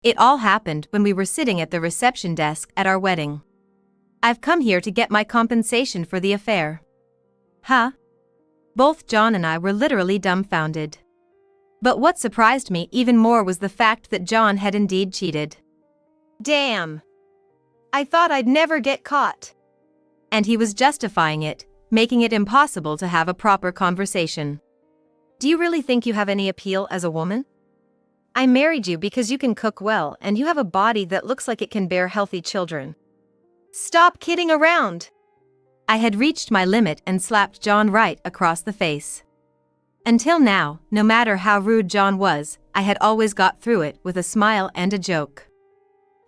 It all happened when we were sitting at the reception desk at our wedding. I've come here to get my compensation for the affair. Huh? Both John and I were literally dumbfounded. But what surprised me even more was the fact that John had indeed cheated. Damn! I thought I'd never get caught. And he was justifying it, making it impossible to have a proper conversation. Do you really think you have any appeal as a woman? I married you because you can cook well and you have a body that looks like it can bear healthy children. Stop kidding around! I had reached my limit and slapped John right across the face. Until now, no matter how rude John was, I had always got through it with a smile and a joke.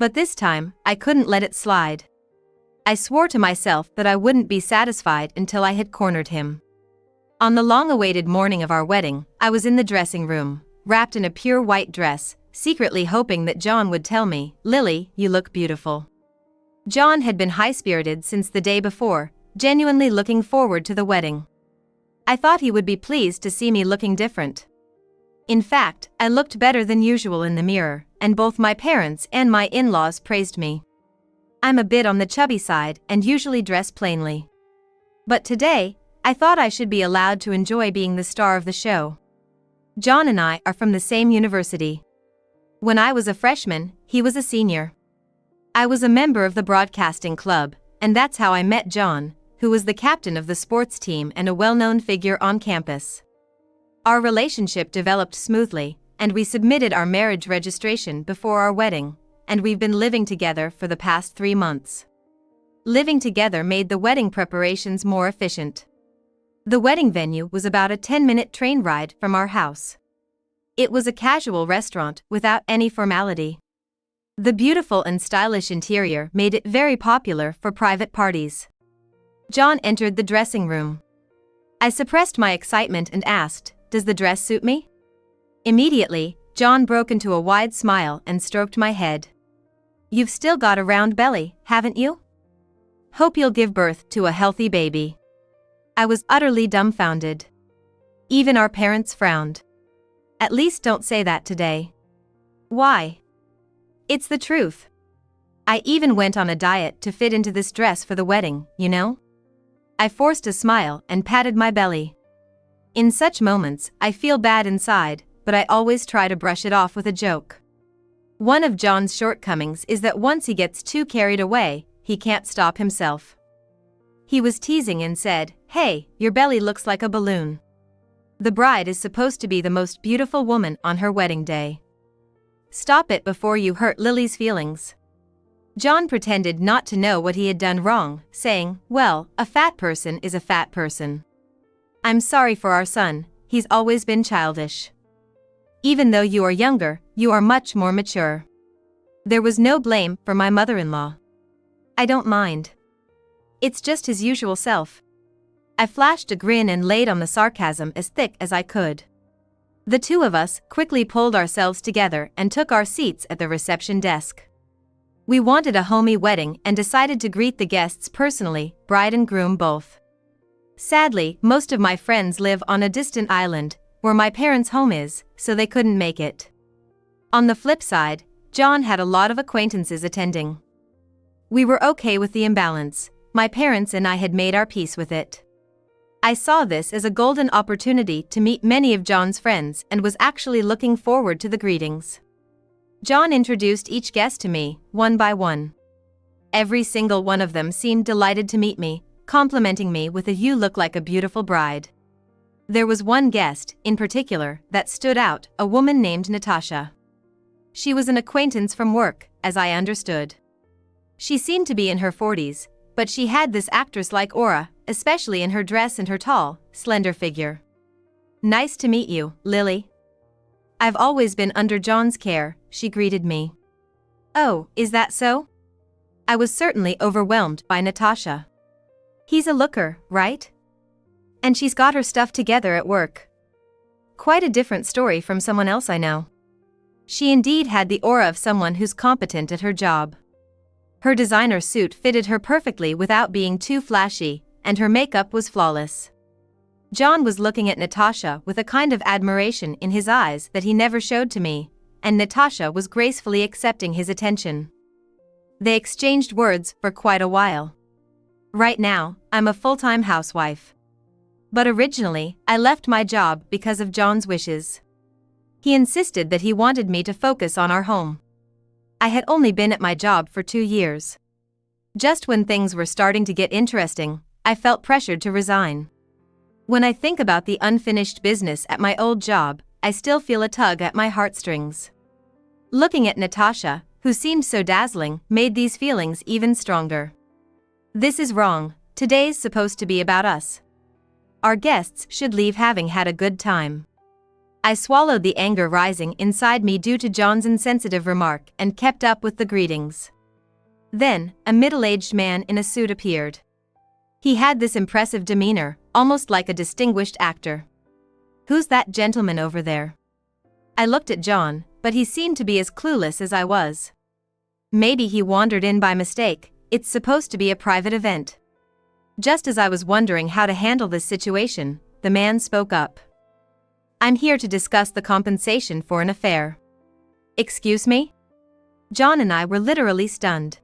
But this time, I couldn't let it slide. I swore to myself that I wouldn't be satisfied until I had cornered him. On the long-awaited morning of our wedding, I was in the dressing room, wrapped in a pure white dress, secretly hoping that John would tell me, "Lily, you look beautiful." John had been high-spirited since the day before, genuinely looking forward to the wedding. I thought he would be pleased to see me looking different. In fact, I looked better than usual in the mirror, and both my parents and my in-laws praised me. I'm a bit on the chubby side and usually dress plainly. But today, I thought I should be allowed to enjoy being the star of the show. John and I are from the same university. When I was a freshman, he was a senior. I was a member of the broadcasting club, and that's how I met John, who was the captain of the sports team and a well-known figure on campus. Our relationship developed smoothly, and we submitted our marriage registration before our wedding, and we've been living together for the past 3 months. Living together made the wedding preparations more efficient. The wedding venue was about a 10-minute train ride from our house. It was a casual restaurant without any formality. The beautiful and stylish interior made it very popular for private parties. John entered the dressing room. I suppressed my excitement and asked, "Does the dress suit me?" Immediately, John broke into a wide smile and stroked my head. "You've still got a round belly, haven't you? Hope you'll give birth to a healthy baby." I was utterly dumbfounded. Even our parents frowned. "At least don't say that today." "Why?" "It's the truth. I even went on a diet to fit into this dress for the wedding, you know?" I forced a smile and patted my belly. In such moments, I feel bad inside, but I always try to brush it off with a joke. One of John's shortcomings is that once he gets too carried away, he can't stop himself. He was teasing and said, "Hey, your belly looks like a balloon." The bride is supposed to be the most beautiful woman on her wedding day. Stop it before you hurt Lily's feelings. John pretended not to know what he had done wrong, saying, "Well, a fat person is a fat person. I'm sorry for our son, he's always been childish. Even though you are younger, you are much more mature." There was no blame for my mother-in-law. "I don't mind. It's just his usual self." I flashed a grin and laid on the sarcasm as thick as I could. The two of us quickly pulled ourselves together and took our seats at the reception desk. We wanted a homey wedding and decided to greet the guests personally, bride and groom both. Sadly, most of my friends live on a distant island, where my parents' home is, so they couldn't make it. On the flip side, John had a lot of acquaintances attending. We were okay with the imbalance. My parents and I had made our peace with it. I saw this as a golden opportunity to meet many of John's friends and was actually looking forward to the greetings. John introduced each guest to me, one by one. Every single one of them seemed delighted to meet me, complimenting me with a "You look like a beautiful bride." There was one guest, in particular, that stood out, a woman named Natasha. She was an acquaintance from work, as I understood. She seemed to be in her 40s, but she had this actress-like aura, especially in her dress and her tall, slender figure. "Nice to meet you, Lily. I've always been under John's care," she greeted me. "Oh, is that so?" I was certainly overwhelmed by Natasha. "He's a looker, right? And she's got her stuff together at work. Quite a different story from someone else I know." She indeed had the aura of someone who's competent at her job. Her designer suit fitted her perfectly without being too flashy, and her makeup was flawless. John was looking at Natasha with a kind of admiration in his eyes that he never showed to me, and Natasha was gracefully accepting his attention. They exchanged words for quite a while. Right now, I'm a full-time housewife. But originally, I left my job because of John's wishes. He insisted that he wanted me to focus on our home. I had only been at my job for 2 years. Just when things were starting to get interesting, I felt pressured to resign. When I think about the unfinished business at my old job, I still feel a tug at my heartstrings. Looking at Natasha, who seemed so dazzling, made these feelings even stronger. This is wrong. Today's supposed to be about us. Our guests should leave having had a good time. I swallowed the anger rising inside me due to John's insensitive remark and kept up with the greetings. Then, a middle-aged man in a suit appeared. He had this impressive demeanor, almost like a distinguished actor. "Who's that gentleman over there?" I looked at John, but he seemed to be as clueless as I was. Maybe he wandered in by mistake. It's supposed to be a private event. Just as I was wondering how to handle this situation, the man spoke up. "I'm here to discuss the compensation for an affair." "Excuse me?" John and I were literally stunned.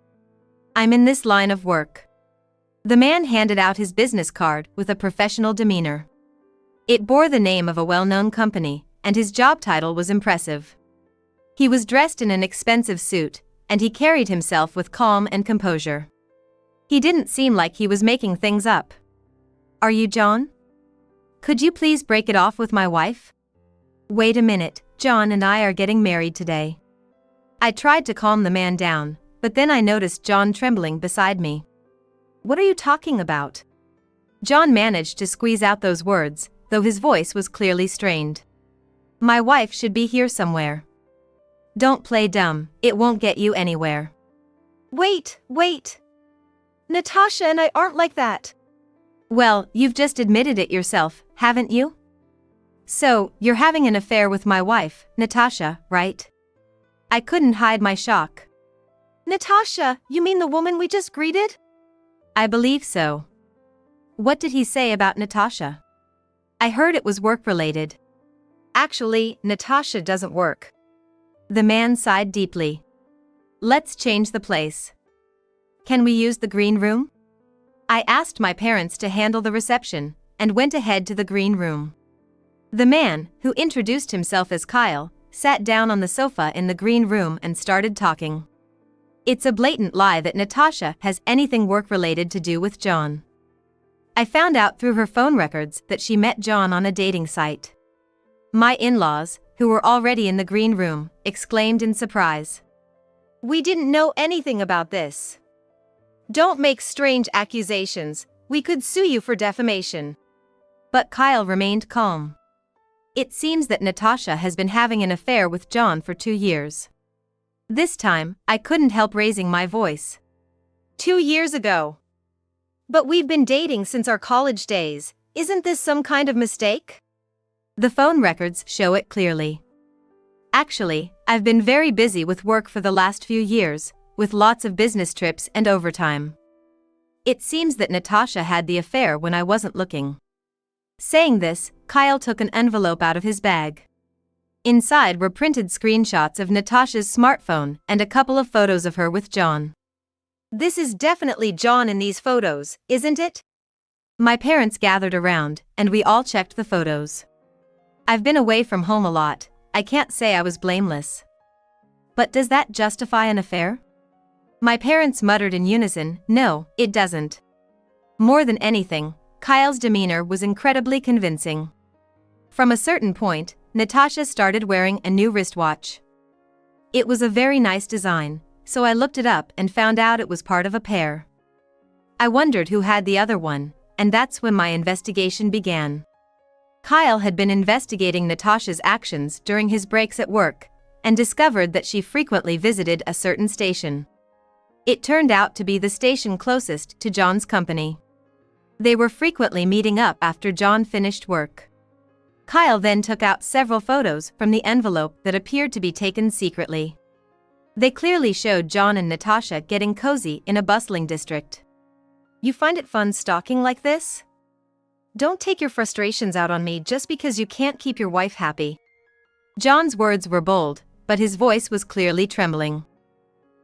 "I'm in this line of work." The man handed out his business card with a professional demeanor. It bore the name of a well-known company, and his job title was impressive. He was dressed in an expensive suit, and he carried himself with calm and composure. He didn't seem like he was making things up. "Are you John? Could you please break it off with my wife?" "Wait a minute, John and I are getting married today." I tried to calm the man down, but then I noticed John trembling beside me. "What are you talking about?" John managed to squeeze out those words, though his voice was clearly strained. "My wife should be here somewhere." "Don't play dumb, it won't get you anywhere." Wait. Natasha and I aren't like that." "Well, you've just admitted it yourself, haven't you? So, you're having an affair with my wife, Natasha, right?" I couldn't hide my shock. "Natasha, you mean the woman we just greeted?" "I believe so." "What did he say about Natasha?" "I heard it was work-related." "Actually, Natasha doesn't work." The man sighed deeply. "Let's change the place. Can we use the green room?" I asked my parents to handle the reception, and went ahead to the green room. The man, who introduced himself as Kyle, sat down on the sofa in the green room and started talking. It's a blatant lie that Natasha has anything work-related to do with John. I found out through her phone records that she met John on a dating site. My in-laws, who were already in the green room, exclaimed in surprise. "We didn't know anything about this. Don't make strange accusations, we could sue you for defamation." But Kyle remained calm. "It seems that Natasha has been having an affair with John for 2 years." This time, I couldn't help raising my voice. 2 years ago. But we've been dating since our college days, isn't this some kind of mistake? The phone records show it clearly. Actually, I've been very busy with work for the last few years, with lots of business trips and overtime. It seems that Natasha had the affair when I wasn't looking. Saying this, Kyle took an envelope out of his bag. Inside were printed screenshots of Natasha's smartphone and a couple of photos of her with John. "This is definitely John in these photos, isn't it?" My parents gathered around, and we all checked the photos. I've been away from home a lot, I can't say I was blameless. But does that justify an affair? My parents muttered in unison, "No, it doesn't." More than anything, Kyle's demeanor was incredibly convincing. From a certain point, Natasha started wearing a new wristwatch. It was a very nice design, so I looked it up and found out it was part of a pair. I wondered who had the other one, and that's when my investigation began. Kyle had been investigating Natasha's actions during his breaks at work, and discovered that she frequently visited a certain station. It turned out to be the station closest to John's company. They were frequently meeting up after John finished work. Kyle then took out several photos from the envelope that appeared to be taken secretly. They clearly showed John and Natasha getting cozy in a bustling district. "You find it fun stalking like this? Don't take your frustrations out on me just because you can't keep your wife happy." John's words were bold, but his voice was clearly trembling.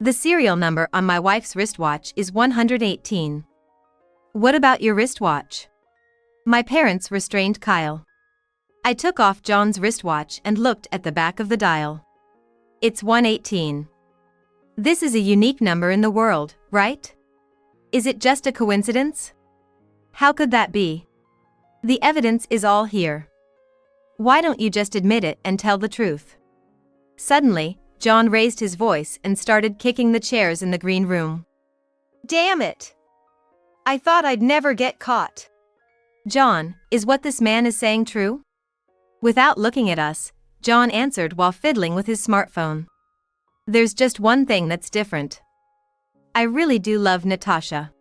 The serial number on my wife's wristwatch is 118. What about your wristwatch? My parents restrained Kyle. I took off John's wristwatch and looked at the back of the dial. It's 118. This is a unique number in the world, right? Is it just a coincidence? How could that be? The evidence is all here. Why don't you just admit it and tell the truth? Suddenly, John raised his voice and started kicking the chairs in the green room. Damn it! I thought I'd never get caught. John, is what this man is saying true? Without looking at us, John answered while fiddling with his smartphone. There's just one thing that's different. I really do love Natasha.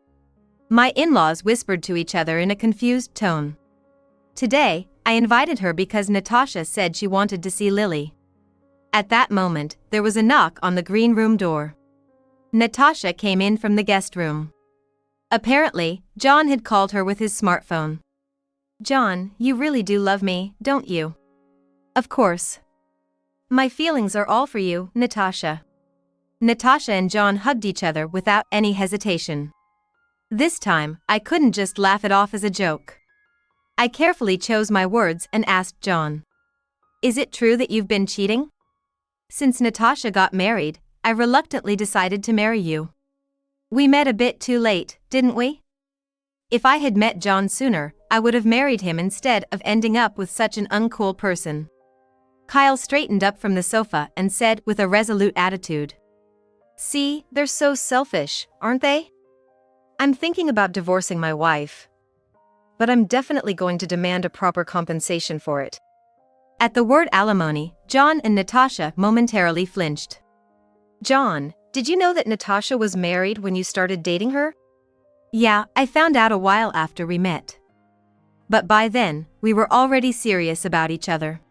My in-laws whispered to each other in a confused tone. Today, I invited her because Natasha said she wanted to see Lily. At that moment, there was a knock on the green room door. Natasha came in from the guest room. Apparently, John had called her with his smartphone. John, you really do love me, don't you? Of course. My feelings are all for you, Natasha. Natasha and John hugged each other without any hesitation. This time, I couldn't just laugh it off as a joke. I carefully chose my words and asked John. Is it true that you've been cheating? Since Natasha got married, I reluctantly decided to marry you. We met a bit too late, didn't we? If I had met John sooner, I would have married him instead of ending up with such an uncool person. Kyle straightened up from the sofa and said with a resolute attitude. See, they're so selfish, aren't they? I'm thinking about divorcing my wife. But I'm definitely going to demand a proper compensation for it. At the word alimony, John and Natasha momentarily flinched. John, did you know that Natasha was married when you started dating her? Yeah, I found out a while after we met. But by then, we were already serious about each other.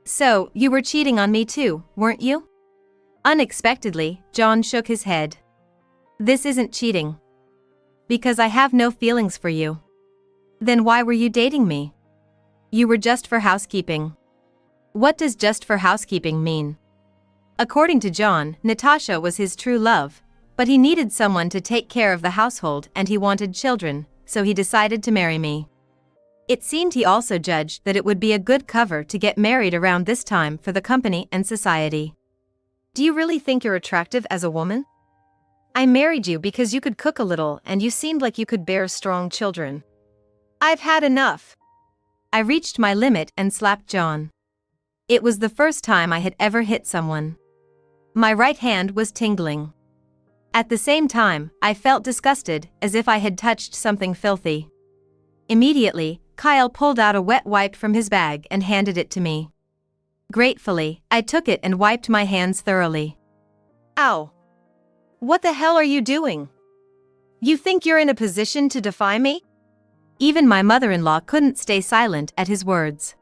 So, you were cheating on me too, weren't you? Unexpectedly, John shook his head. This isn't cheating. Because I have no feelings for you. Then why were you dating me? You were just for housekeeping. What does just for housekeeping mean? According to John, Natasha was his true love, but he needed someone to take care of the household and he wanted children, so he decided to marry me. It seemed he also judged that it would be a good cover to get married around this time for the company and society. Do you really think you're attractive as a woman? I married you because you could cook a little and you seemed like you could bear strong children. I've had enough. I reached my limit and slapped John. It was the first time I had ever hit someone. My right hand was tingling. At the same time, I felt disgusted, as if I had touched something filthy. Immediately, Kyle pulled out a wet wipe from his bag and handed it to me. Gratefully, I took it and wiped my hands thoroughly. Ow! What the hell are you doing? You think you're in a position to defy me? Even my mother-in-law couldn't stay silent at his words.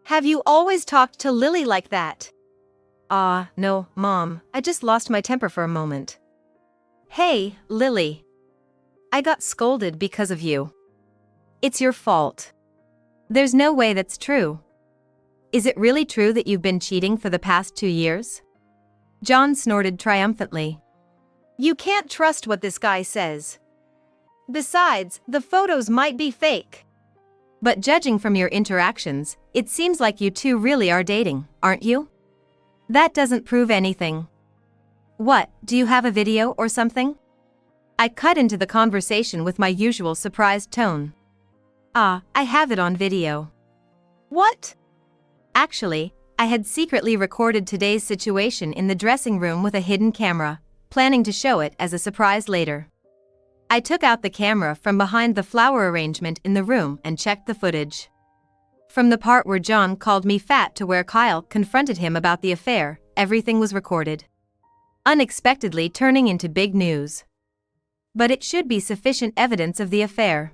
Have you always talked to Lily like that? No, Mom, I just lost my temper for a moment. Hey, Lily. I got scolded because of you. It's your fault. There's no way that's true. Is it really true that you've been cheating for the past 2 years? John snorted triumphantly. You can't trust what this guy says. Besides, the photos might be fake. But judging from your interactions, it seems like you two really are dating, aren't you? That doesn't prove anything. What, do you have a video or something? I cut into the conversation with my usual surprised tone. I have it on video. What? Actually, I had secretly recorded today's situation in the dressing room with a hidden camera, planning to show it as a surprise later. I took out the camera from behind the flower arrangement in the room and checked the footage. From the part where John called me fat to where Kyle confronted him about the affair, everything was recorded. Unexpectedly turning into big news. But it should be sufficient evidence of the affair.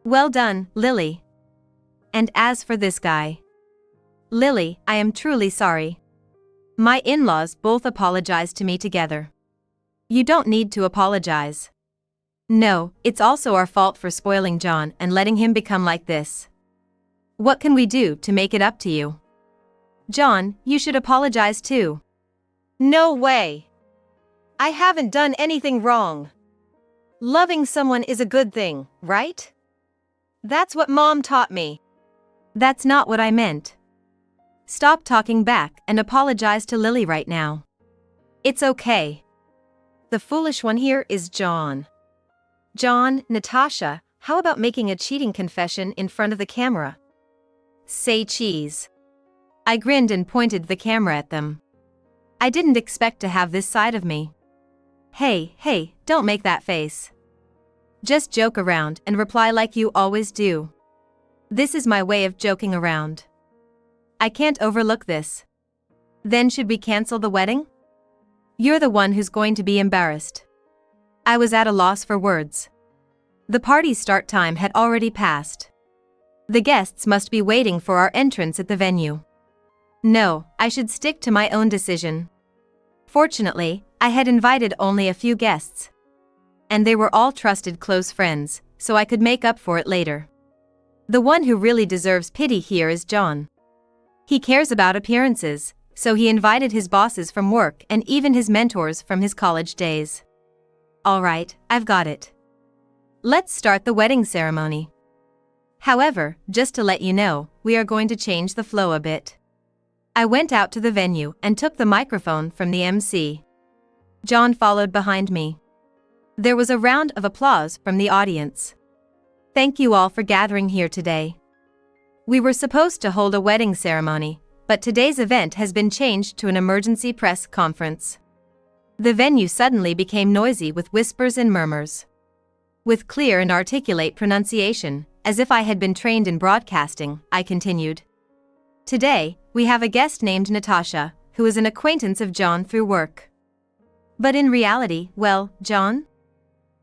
Well done, Lily. And as for this guy. Lily, I am truly sorry. My in-laws both apologized to me together. You don't need to apologize. No, it's also our fault for spoiling John and letting him become like this. What can we do to make it up to you? John, you should apologize too. No way. I haven't done anything wrong. Loving someone is a good thing, right? That's what Mom taught me. That's not what I meant. Stop talking back and apologize to Lily right now. It's okay. The foolish one here is John. John, Natasha, how about making a cheating confession in front of the camera? Say cheese. I grinned and pointed the camera at them. I didn't expect to have this side of me. Hey, don't make that face. Just joke around and reply like you always do. This is my way of joking around. I can't overlook this. Then should we cancel the wedding? You're the one who's going to be embarrassed. I was at a loss for words. The party's start time had already passed. The guests must be waiting for our entrance at the venue. No, I should stick to my own decision. Fortunately, I had invited only a few guests. And they were all trusted close friends, so I could make up for it later. The one who really deserves pity here is John. He cares about appearances, so he invited his bosses from work and even his mentors from his college days. All right, I've got it. Let's start the wedding ceremony. However, just to let you know, we are going to change the flow a bit. I went out to the venue and took the microphone from the MC. John followed behind me. There was a round of applause from the audience. Thank you all for gathering here today. We were supposed to hold a wedding ceremony, but today's event has been changed to an emergency press conference. The venue suddenly became noisy with whispers and murmurs. With clear and articulate pronunciation, as if I had been trained in broadcasting, I continued. Today, we have a guest named Natasha, who is an acquaintance of John through work. But in reality, well, John?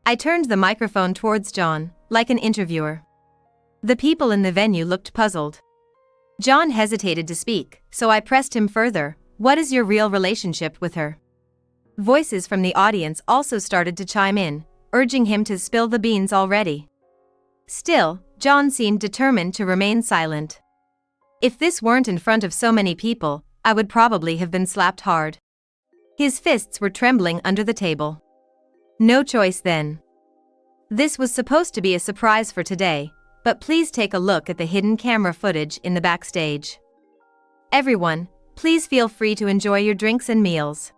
I turned the microphone towards John, like an interviewer. The people in the venue looked puzzled. John hesitated to speak, so I pressed him further. What is your real relationship with her? Voices from the audience also started to chime in, urging him to spill the beans already. Still, John seemed determined to remain silent. If this weren't in front of so many people, I would probably have been slapped hard. His fists were trembling under the table. No choice then. This was supposed to be a surprise for today, but please take a look at the hidden camera footage in the backstage. Everyone, please feel free to enjoy your drinks and meals.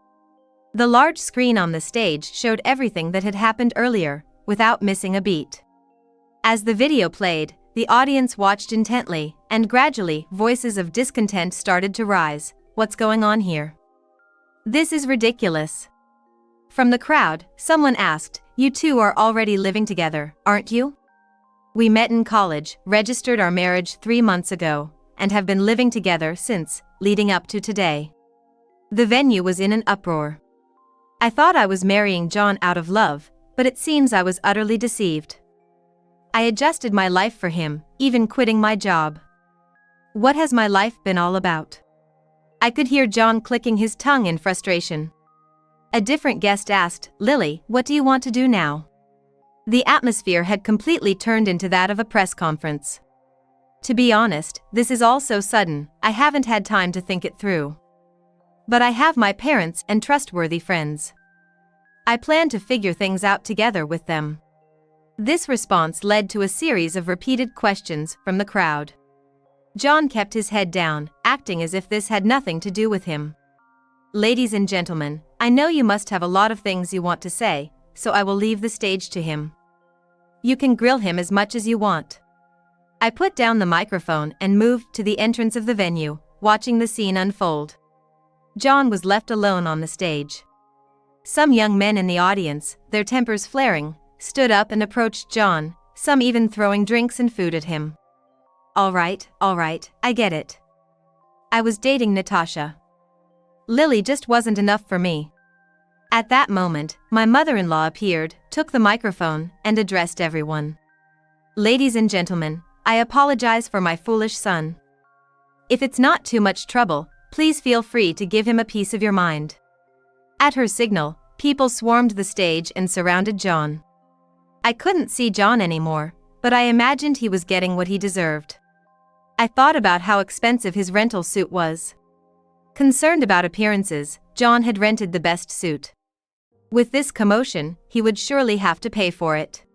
The large screen on the stage showed everything that had happened earlier, without missing a beat. As the video played, the audience watched intently, and gradually, voices of discontent started to rise. What's going on here? This is ridiculous. From the crowd, someone asked, you two are already living together, aren't you? We met in college, registered our marriage 3 months ago, and have been living together since, leading up to today. The venue was in an uproar. I thought I was marrying John out of love, but it seems I was utterly deceived. I adjusted my life for him, even quitting my job. What has my life been all about? I could hear John clicking his tongue in frustration. A different guest asked, Lily, what do you want to do now? The atmosphere had completely turned into that of a press conference. To be honest, this is all so sudden, I haven't had time to think it through. But I have my parents and trustworthy friends. I plan to figure things out together with them. This response led to a series of repeated questions from the crowd. John kept his head down, acting as if this had nothing to do with him. Ladies and gentlemen, I know you must have a lot of things you want to say, so I will leave the stage to him. You can grill him as much as you want. I put down the microphone and moved to the entrance of the venue, watching the scene unfold. John was left alone on the stage. Some young men in the audience, their tempers flaring, stood up and approached John, some even throwing drinks and food at him. All right, I get it. I was dating Natasha. Lily just wasn't enough for me. At that moment, my mother-in-law appeared, took the microphone, and addressed everyone. Ladies and gentlemen, I apologize for my foolish son. If it's not too much trouble, please feel free to give him a piece of your mind. At her signal, people swarmed the stage and surrounded John. I couldn't see John anymore, but I imagined he was getting what he deserved. I thought about how expensive his rental suit was. Concerned about appearances, John had rented the best suit. With this commotion, he would surely have to pay for it.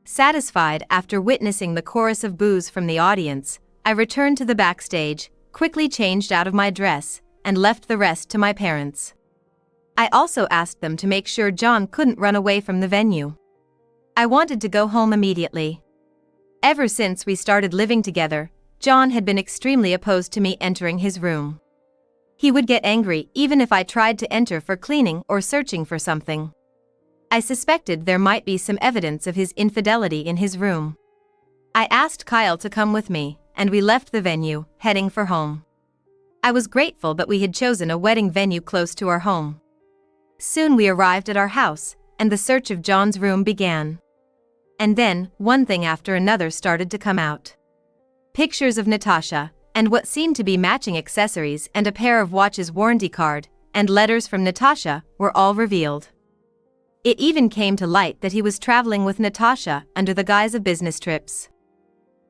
Satisfied after witnessing the chorus of boos from the audience, I returned to the backstage, quickly changed out of my dress, and left the rest to my parents. I also asked them to make sure John couldn't run away from the venue. I wanted to go home immediately. Ever since we started living together, John had been extremely opposed to me entering his room. He would get angry even if I tried to enter for cleaning or searching for something. I suspected there might be some evidence of his infidelity in his room. I asked Kyle to come with me, and we left the venue, heading for home. I was grateful that we had chosen a wedding venue close to our home. Soon we arrived at our house, and the search of John's room began. And then, one thing after another started to come out. Pictures of Natasha, and what seemed to be matching accessories and a pair of watches warranty card, and letters from Natasha, were all revealed. It even came to light that he was traveling with Natasha under the guise of business trips.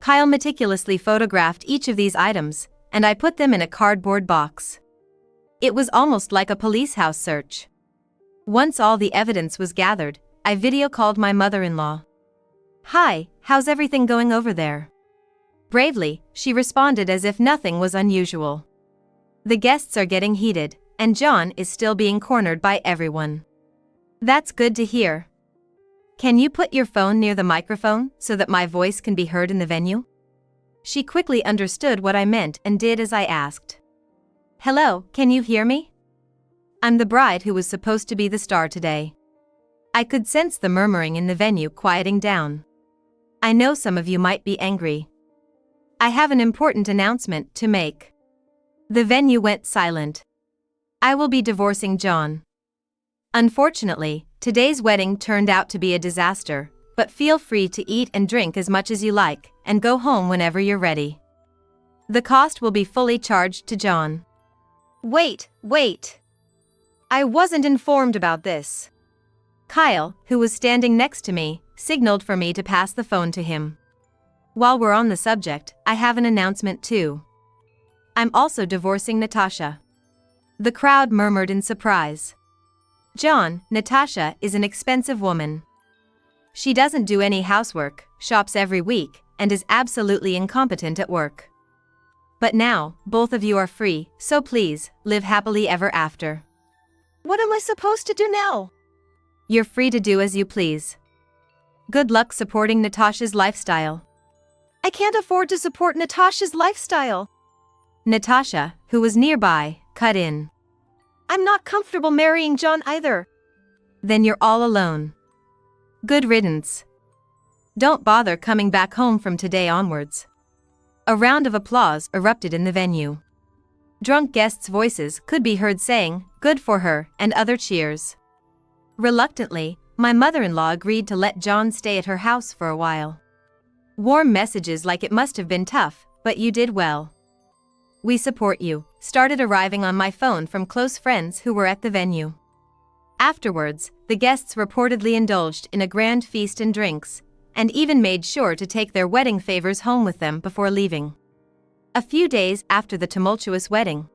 Kyle meticulously photographed each of these items, and I put them in a cardboard box. It was almost like a police house search. Once all the evidence was gathered, I video called my mother-in-law. "Hi, how's everything going over there?" Bravely, she responded as if nothing was unusual. "The guests are getting heated, and John is still being cornered by everyone." "That's good to hear. Can you put your phone near the microphone so that my voice can be heard in the venue?" She quickly understood what I meant and did as I asked. "Hello, can you hear me? I'm the bride who was supposed to be the star today." I could sense the murmuring in the venue quieting down. "I know some of you might be angry. I have an important announcement to make." The venue went silent. "I will be divorcing John. Unfortunately, today's wedding turned out to be a disaster, but feel free to eat and drink as much as you like, and go home whenever you're ready. The cost will be fully charged to John." Wait. I wasn't informed about this." Kyle, who was standing next to me, signaled for me to pass the phone to him. "While we're on the subject, I have an announcement too. I'm also divorcing Natasha." The crowd murmured in surprise. "John, Natasha is an expensive woman. She doesn't do any housework, shops every week, and is absolutely incompetent at work. But now, both of you are free, so please, live happily ever after." "What am I supposed to do now?" "You're free to do as you please. Good luck supporting Natasha's lifestyle." "I can't afford to support Natasha's lifestyle." Natasha, who was nearby, cut in. "I'm not comfortable marrying John either." "Then you're all alone. Good riddance. Don't bother coming back home from today onwards." A round of applause erupted in the venue. Drunk guests' voices could be heard saying, "Good for her," and other cheers. Reluctantly, my mother-in-law agreed to let John stay at her house for a while. Warm messages like "It must have been tough, but you did well. We support you," started arriving on my phone from close friends who were at the venue. Afterwards, the guests reportedly indulged in a grand feast and drinks, and even made sure to take their wedding favors home with them before leaving. A few days after the tumultuous wedding,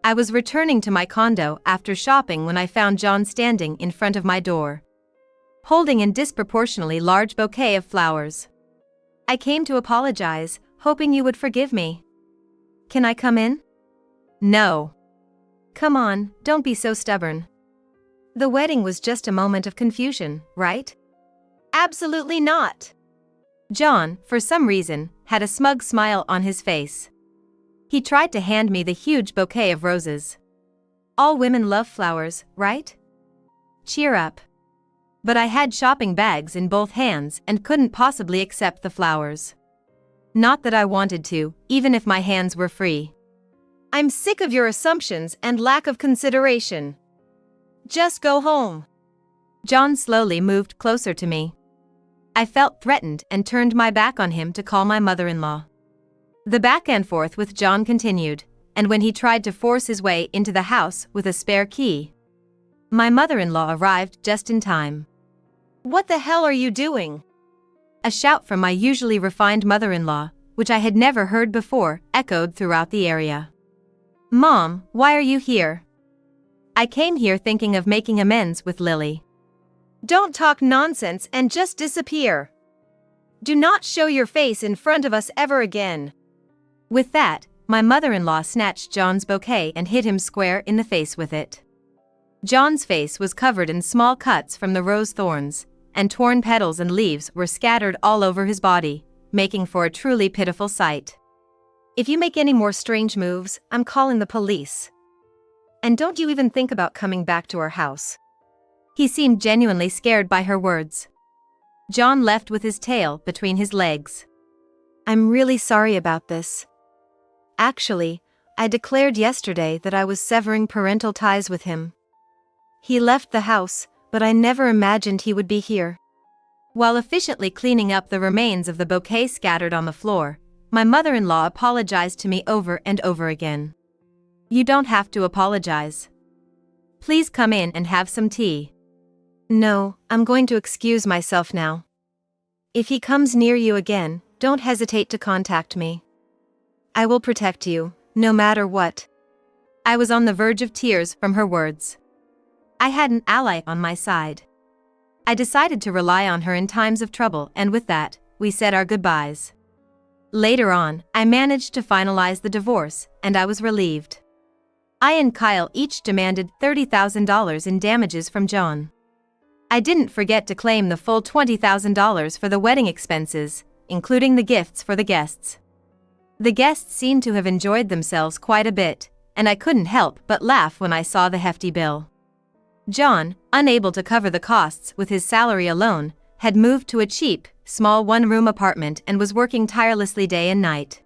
I was returning to my condo after shopping when I found John standing in front of my door, holding a disproportionately large bouquet of flowers. "I came to apologize, hoping you would forgive me. Can I come in?" "No. Come on, don't be so stubborn. The wedding was just a moment of confusion, right?" "Absolutely not." John, for some reason, had a smug smile on his face. He tried to hand me the huge bouquet of roses. "All women love flowers, right? Cheer up." But I had shopping bags in both hands and couldn't possibly accept the flowers. Not that I wanted to, even if my hands were free. "I'm sick of your assumptions and lack of consideration. Just go home." John slowly moved closer to me. I felt threatened and turned my back on him to call my mother-in-law. The back and forth with John continued, and when he tried to force his way into the house with a spare key, my mother-in-law arrived just in time. "What the hell are you doing?" A shout from my usually refined mother-in-law, which I had never heard before, echoed throughout the area. Mom, why are you here? I came here thinking of making amends with Lily. Don't talk nonsense and just disappear. Do not show your face in front of us ever again. With that, my mother-in-law snatched John's bouquet and hit him square in the face with it. John's face was covered in small cuts from the rose thorns, and torn petals and leaves were scattered all over his body, making for a truly pitiful sight. If you make any more strange moves, I'm calling the police. And don't you even think about coming back to our house. He seemed genuinely scared by her words. John left with his tail between his legs. I'm really sorry about this. Actually, I declared yesterday that I was severing parental ties with him. He left the house, but I never imagined he would be here. While efficiently cleaning up the remains of the bouquet scattered on the floor, my mother-in-law apologized to me over and over again. You don't have to apologize. Please come in and have some tea. No, I'm going to excuse myself now. If he comes near you again, don't hesitate to contact me. I will protect you, no matter what. I was on the verge of tears from her words. I had an ally on my side. I decided to rely on her in times of trouble, and with that, we said our goodbyes. Later on, I managed to finalize the divorce, and I was relieved. I and Kyle each demanded $30,000 in damages from John. I didn't forget to claim the full $20,000 for the wedding expenses, including the gifts for the guests. The guests seemed to have enjoyed themselves quite a bit, and I couldn't help but laugh when I saw the hefty bill. John, unable to cover the costs with his salary alone, had moved to a cheap, small one-room apartment and was working tirelessly day and night.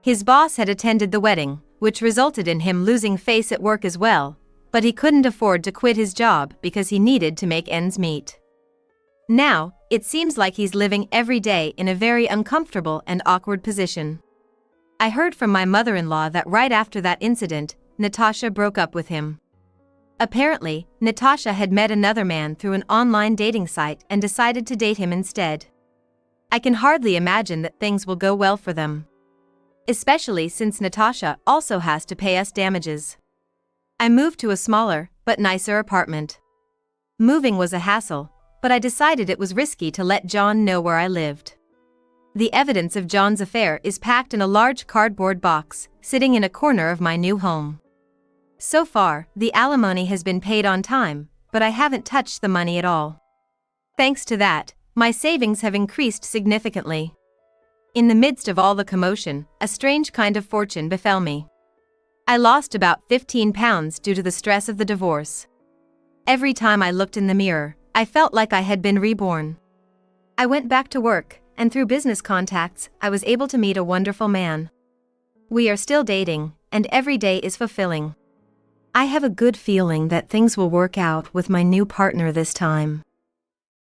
His boss had attended the wedding, which resulted in him losing face at work as well, but he couldn't afford to quit his job because he needed to make ends meet. Now, it seems like he's living every day in a very uncomfortable and awkward position. I heard from my mother-in-law that right after that incident, Natasha broke up with him. Apparently, Natasha had met another man through an online dating site and decided to date him instead. I can hardly imagine that things will go well for them. Especially since Natasha also has to pay us damages. I moved to a smaller, but nicer apartment. Moving was a hassle, but I decided it was risky to let John know where I lived. The evidence of John's affair is packed in a large cardboard box, sitting in a corner of my new home. So far, the alimony has been paid on time, but I haven't touched the money at all. Thanks to that, my savings have increased significantly. In the midst of all the commotion, a strange kind of fortune befell me. I lost about 15 pounds due to the stress of the divorce. Every time I looked in the mirror, I felt like I had been reborn. I went back to work, and through business contacts, I was able to meet a wonderful man. We are still dating, and every day is fulfilling. I have a good feeling that things will work out with my new partner this time.